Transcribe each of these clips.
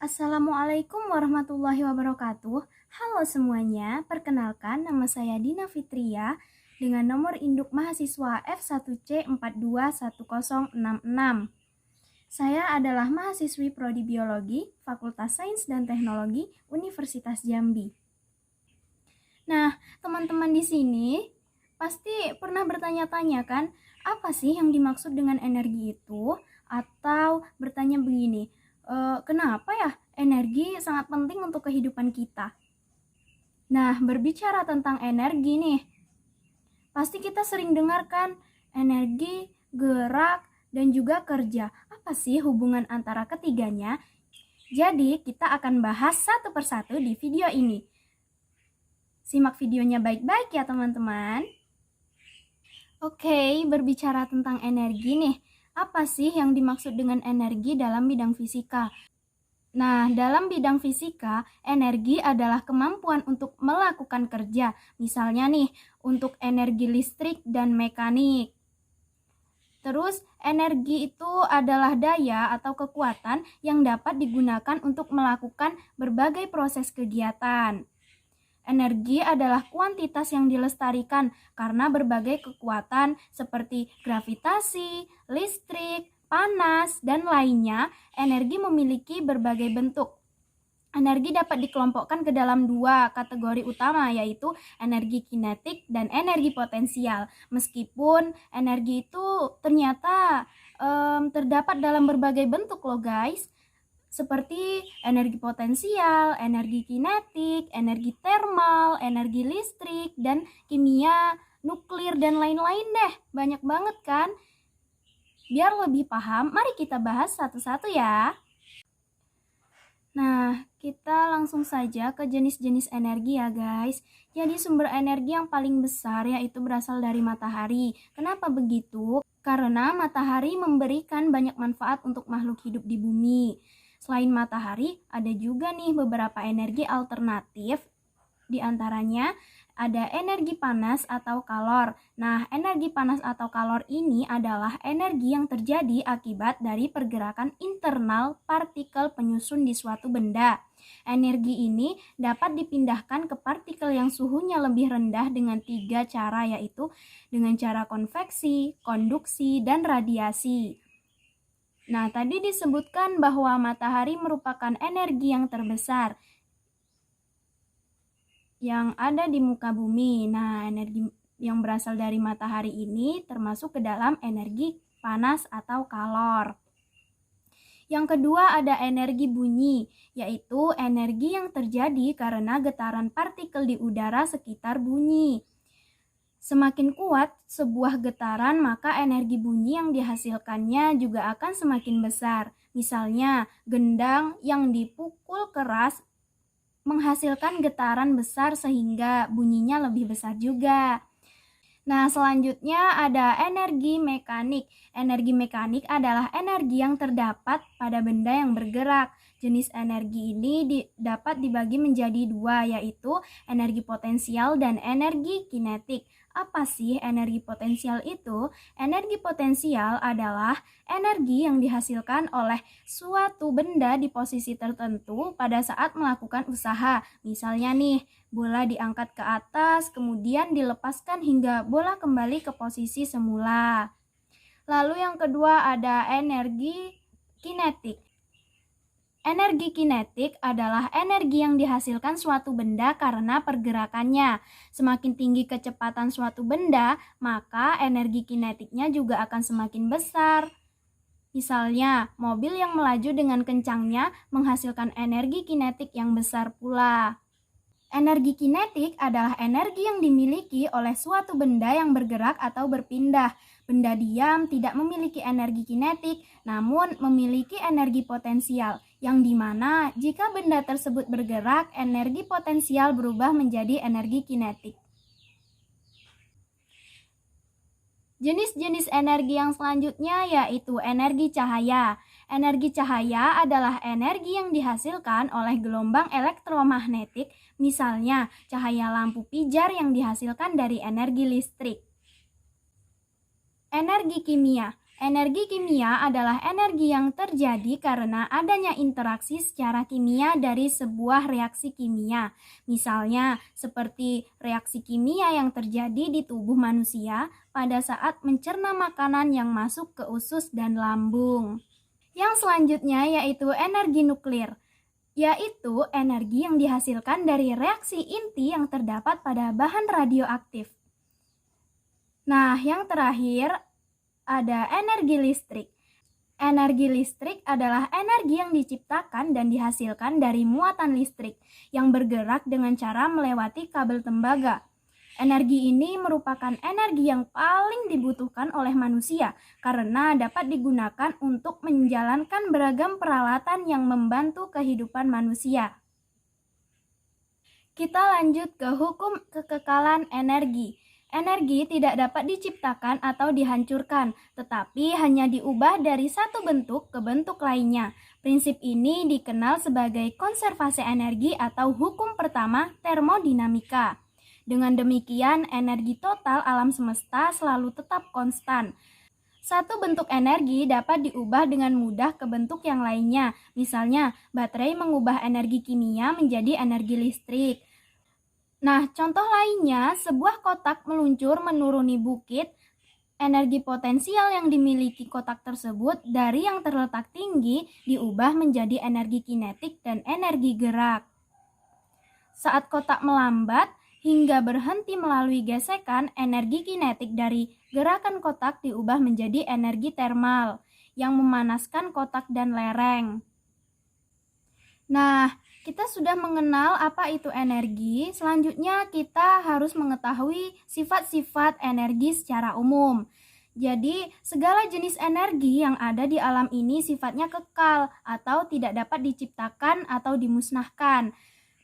Assalamualaikum warahmatullahi wabarakatuh. Halo semuanya, perkenalkan nama saya Dina Fitria dengan nomor induk mahasiswa F1C421066. Saya adalah mahasiswi Prodi Biologi, Fakultas Sains dan Teknologi, Universitas Jambi. Nah, teman-teman di sini pasti pernah bertanya-tanya kan, apa sih yang dimaksud dengan energi itu? Atau bertanya begini, kenapa ya energi sangat penting untuk kehidupan kita? Nah, berbicara tentang energi nih, pasti kita sering dengar kan, energi, gerak, dan juga kerja. Apa sih hubungan antara ketiganya? Jadi, kita akan bahas satu persatu di video ini. Simak videonya baik-baik ya teman-teman. Oke, berbicara tentang energi nih, apa sih yang dimaksud dengan energi dalam bidang fisika? Nah, dalam bidang fisika, energi adalah kemampuan untuk melakukan kerja. Misalnya nih, untuk energi listrik dan mekanik. Terus, energi itu adalah daya atau kekuatan yang dapat digunakan untuk melakukan berbagai proses kegiatan. Energi adalah kuantitas yang dilestarikan karena berbagai kekuatan seperti gravitasi, listrik, panas, dan lainnya. Energi memiliki berbagai bentuk. Energi dapat dikelompokkan ke dalam dua kategori utama, yaitu energi kinetik dan energi potensial. Meskipun energi itu ternyata terdapat dalam berbagai bentuk loh guys, seperti energi potensial, energi kinetik, energi termal, energi listrik, dan kimia, nuklir, dan lain-lain deh. Banyak banget kan? Biar lebih paham, mari kita bahas satu-satu ya. Nah, kita langsung saja ke jenis-jenis energi ya guys. Jadi sumber energi yang paling besar yaitu berasal dari matahari. Kenapa begitu? Karena matahari memberikan banyak manfaat untuk makhluk hidup di bumi. Selain matahari, ada juga nih beberapa energi alternatif. Di antaranya ada energi panas atau kalor. Nah, energi panas atau kalor ini adalah energi yang terjadi akibat dari pergerakan internal partikel penyusun di suatu benda. Energi ini dapat dipindahkan ke partikel yang suhunya lebih rendah dengan 3 cara, yaitu dengan cara konveksi, konduksi, dan radiasi. Nah, tadi disebutkan bahwa matahari merupakan energi yang terbesar yang ada di muka bumi. Nah, energi yang berasal dari matahari ini termasuk ke dalam energi panas atau kalor. Yang kedua ada energi bunyi, yaitu energi yang terjadi karena getaran partikel di udara sekitar bunyi. Semakin kuat sebuah getaran, maka energi bunyi yang dihasilkannya juga akan semakin besar. Misalnya, gendang yang dipukul keras menghasilkan getaran besar sehingga bunyinya lebih besar juga. Nah, selanjutnya ada energi mekanik. Energi mekanik adalah energi yang terdapat pada benda yang bergerak. Jenis energi ini dapat dibagi menjadi dua, yaitu energi potensial dan energi kinetik. Apa sih energi potensial itu? Energi potensial adalah energi yang dihasilkan oleh suatu benda di posisi tertentu pada saat melakukan usaha. Misalnya nih, bola diangkat ke atas, kemudian dilepaskan hingga bola kembali ke posisi semula. Lalu yang kedua ada energi kinetik. Energi kinetik adalah energi yang dihasilkan suatu benda karena pergerakannya. Semakin tinggi kecepatan suatu benda, maka energi kinetiknya juga akan semakin besar. Misalnya, mobil yang melaju dengan kencangnya menghasilkan energi kinetik yang besar pula. Energi kinetik adalah energi yang dimiliki oleh suatu benda yang bergerak atau berpindah. Benda diam tidak memiliki energi kinetik, namun memiliki energi potensial, yang dimana jika benda tersebut bergerak, energi potensial berubah menjadi energi kinetik. Jenis-jenis energi yang selanjutnya yaitu energi cahaya. Energi cahaya adalah energi yang dihasilkan oleh gelombang elektromagnetik, misalnya cahaya lampu pijar yang dihasilkan dari energi listrik. Energi kimia. Energi kimia adalah energi yang terjadi karena adanya interaksi secara kimia dari sebuah reaksi kimia. Misalnya, seperti reaksi kimia yang terjadi di tubuh manusia pada saat mencerna makanan yang masuk ke usus dan lambung. Yang selanjutnya yaitu energi nuklir, yaitu energi yang dihasilkan dari reaksi inti yang terdapat pada bahan radioaktif. Nah, yang terakhir ada energi listrik. Energi listrik adalah energi yang diciptakan dan dihasilkan dari muatan listrik yang bergerak dengan cara melewati kabel tembaga. Energi ini merupakan energi yang paling dibutuhkan oleh manusia karena dapat digunakan untuk menjalankan beragam peralatan yang membantu kehidupan manusia. Kita lanjut ke hukum kekekalan energi. Energi tidak dapat diciptakan atau dihancurkan, tetapi hanya diubah dari satu bentuk ke bentuk lainnya. Prinsip ini dikenal sebagai konservasi energi atau hukum pertama termodinamika. Dengan demikian, energi total alam semesta selalu tetap konstan. Satu bentuk energi dapat diubah dengan mudah ke bentuk yang lainnya. Misalnya, baterai mengubah energi kimia menjadi energi listrik. Nah, contoh lainnya, sebuah kotak meluncur menuruni bukit. Energi potensial yang dimiliki kotak tersebut dari yang terletak tinggi diubah menjadi energi kinetik dan energi gerak. Saat kotak melambat hingga berhenti melalui gesekan, energi kinetik dari gerakan kotak diubah menjadi energi termal yang memanaskan kotak dan lereng. Nah, kita sudah mengenal apa itu energi. Selanjutnya kita harus mengetahui sifat-sifat energi secara umum. Jadi, segala jenis energi yang ada di alam ini sifatnya kekal atau tidak dapat diciptakan atau dimusnahkan.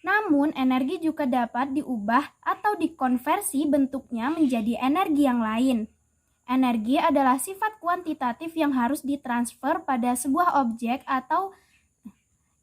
Namun, energi juga dapat diubah atau dikonversi bentuknya menjadi energi yang lain. Energi adalah sifat kuantitatif yang harus ditransfer pada sebuah objek atau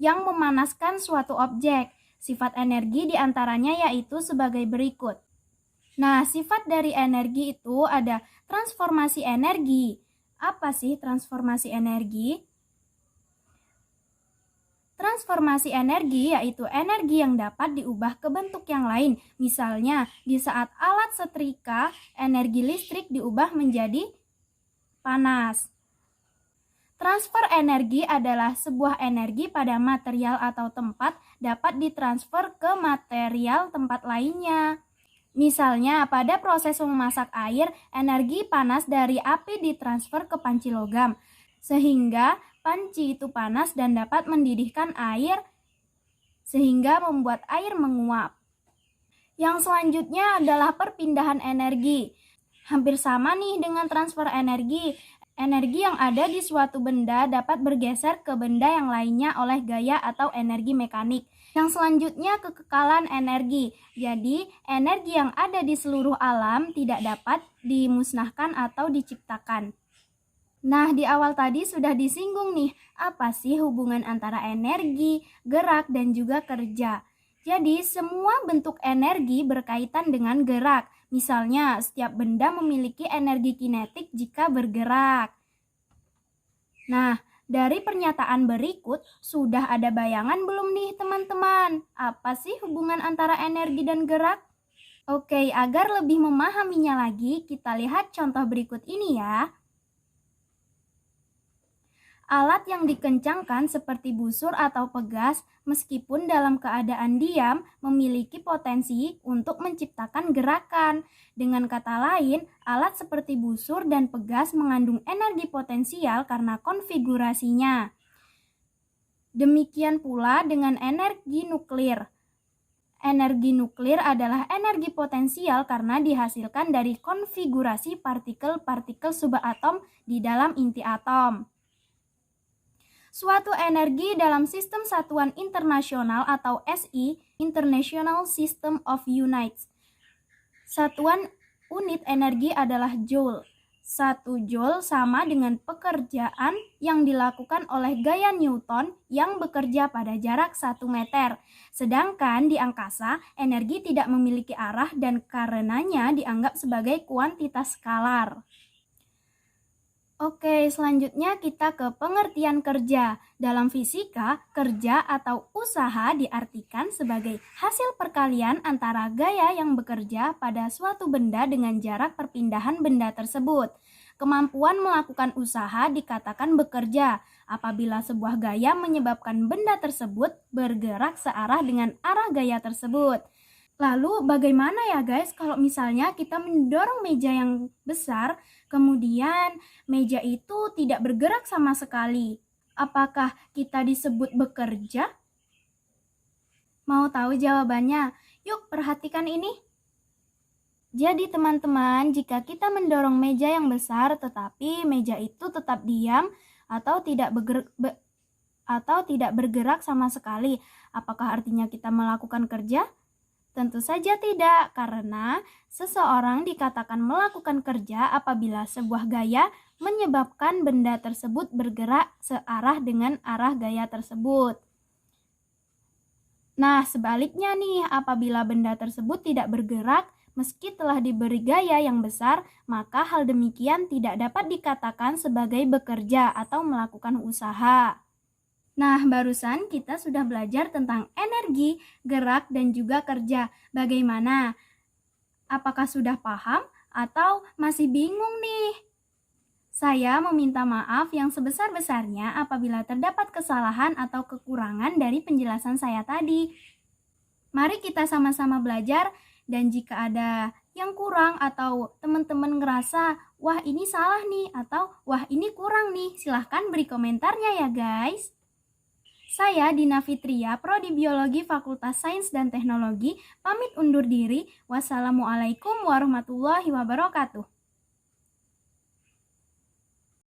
yang memanaskan suatu objek. Sifat energi diantaranya yaitu sebagai berikut. Nah, sifat dari energi itu ada transformasi energi. Apa sih transformasi energi? Transformasi energi yaitu energi yang dapat diubah ke bentuk yang lain. Misalnya, di saat alat setrika, energi listrik diubah menjadi panas. Transfer energi adalah sebuah energi pada material atau tempat dapat ditransfer ke material tempat lainnya. Misalnya, pada proses memasak air, energi panas dari api ditransfer ke panci logam, sehingga panci itu panas dan dapat mendidihkan air, sehingga membuat air menguap. Yang selanjutnya adalah perpindahan energi. Hampir sama nih dengan transfer energi. Energi yang ada di suatu benda dapat bergeser ke benda yang lainnya oleh gaya atau energi mekanik. Yang selanjutnya kekekalan energi. Jadi, energi yang ada di seluruh alam tidak dapat dimusnahkan atau diciptakan. Nah, di awal tadi sudah disinggung nih, apa sih hubungan antara energi, gerak, dan juga kerja. Jadi, semua bentuk energi berkaitan dengan gerak. Misalnya, setiap benda memiliki energi kinetik jika bergerak. Nah, dari pernyataan berikut, sudah ada bayangan belum nih teman-teman? Apa sih hubungan antara energi dan gerak? Oke, agar lebih memahaminya lagi, kita lihat contoh berikut ini ya. Alat yang dikencangkan seperti busur atau pegas, meskipun dalam keadaan diam, memiliki potensi untuk menciptakan gerakan. Dengan kata lain, alat seperti busur dan pegas mengandung energi potensial karena konfigurasinya. Demikian pula dengan energi nuklir. Energi nuklir adalah energi potensial karena dihasilkan dari konfigurasi partikel-partikel subatom di dalam inti atom. Suatu energi dalam sistem satuan internasional atau SI, International System of Units. Satuan unit energi adalah joule. 1 joule sama dengan pekerjaan yang dilakukan oleh gaya Newton yang bekerja pada jarak 1 meter. Sedangkan di angkasa, energi tidak memiliki arah dan karenanya dianggap sebagai kuantitas skalar. Oke, selanjutnya kita ke pengertian kerja. Dalam fisika, kerja atau usaha diartikan sebagai hasil perkalian antara gaya yang bekerja pada suatu benda dengan jarak perpindahan benda tersebut. Kemampuan melakukan usaha dikatakan bekerja apabila sebuah gaya menyebabkan benda tersebut bergerak searah dengan arah gaya tersebut. Lalu bagaimana ya guys kalau misalnya kita mendorong meja yang besar, kemudian meja itu tidak bergerak sama sekali? Apakah kita disebut bekerja? Mau tahu jawabannya? Yuk perhatikan ini. Jadi teman-teman, jika kita mendorong meja yang besar tetapi meja itu tetap diam atau tidak bergerak sama sekali, apakah artinya kita melakukan kerja? Tentu saja tidak, karena seseorang dikatakan melakukan kerja apabila sebuah gaya menyebabkan benda tersebut bergerak searah dengan arah gaya tersebut. Nah, sebaliknya nih, apabila benda tersebut tidak bergerak meski telah diberi gaya yang besar, maka hal demikian tidak dapat dikatakan sebagai bekerja atau melakukan usaha. Nah, barusan kita sudah belajar tentang energi, gerak, dan juga kerja. Bagaimana? Apakah sudah paham atau masih bingung nih? Saya meminta maaf yang sebesar-besarnya apabila terdapat kesalahan atau kekurangan dari penjelasan saya tadi. Mari kita sama-sama belajar, dan jika ada yang kurang atau teman-teman ngerasa, wah ini salah nih, atau wah ini kurang nih, silahkan beri komentarnya ya guys. Saya Dina Fitria, Prodi Biologi Fakultas Sains dan Teknologi, pamit undur diri. Wassalamualaikum warahmatullahi wabarakatuh.